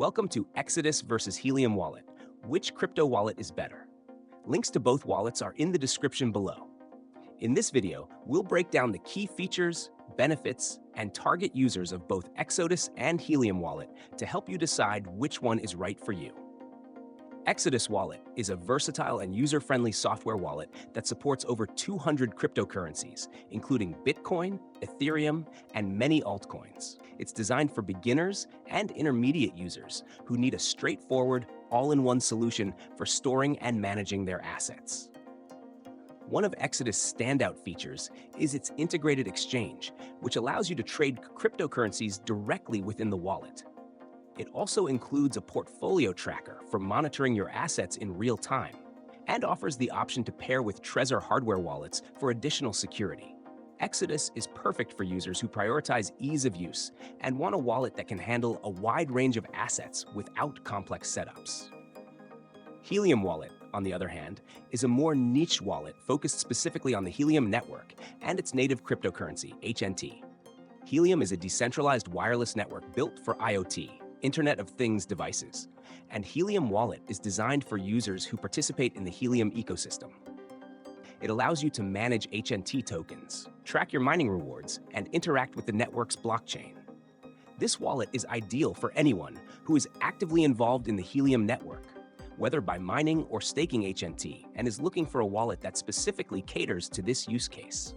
Welcome to Exodus versus Helium Wallet. Which crypto wallet is better? Links to both wallets are in the description below. In this video, we'll break down the key features, benefits, and target users of both Exodus and Helium Wallet to help you decide which one is right for you. Exodus Wallet is a versatile and user-friendly software wallet that supports over 200 cryptocurrencies, including Bitcoin, Ethereum, and many altcoins. It's designed for beginners and intermediate users who need a straightforward, all-in-one solution for storing and managing their assets. One of Exodus' standout features is its integrated exchange, which allows you to trade cryptocurrencies directly within the wallet. It also includes a portfolio tracker for monitoring your assets in real time and offers the option to pair with Trezor hardware wallets for additional security. Exodus is perfect for users who prioritize ease of use and want a wallet that can handle a wide range of assets without complex setups. Helium Wallet, on the other hand, is a more niche wallet focused specifically on the Helium network and its native cryptocurrency, HNT. Helium is a decentralized wireless network built for IoT, Internet of Things devices, and Helium Wallet is designed for users who participate in the Helium ecosystem. It allows you to manage HNT tokens, track your mining rewards, and interact with the network's blockchain. This wallet is ideal for anyone who is actively involved in the Helium network, whether by mining or staking HNT, and is looking for a wallet that specifically caters to this use case.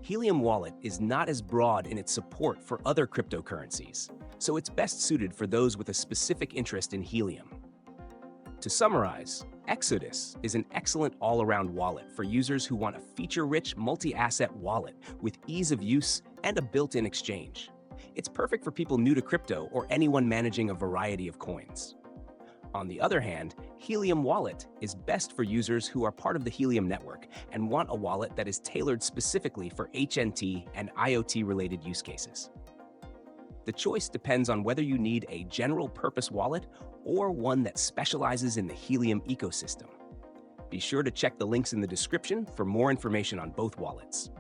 Helium Wallet is not as broad in its support for other cryptocurrencies, so it's best suited for those with a specific interest in Helium. To summarize, Exodus is an excellent all-around wallet for users who want a feature-rich multi-asset wallet with ease of use and a built-in exchange. It's perfect for people new to crypto or anyone managing a variety of coins. On the other hand, Helium Wallet is best for users who are part of the Helium network and want a wallet that is tailored specifically for HNT and IoT-related use cases. The choice depends on whether you need a general-purpose wallet or one that specializes in the Helium ecosystem. Be sure to check the links in the description for more information on both wallets.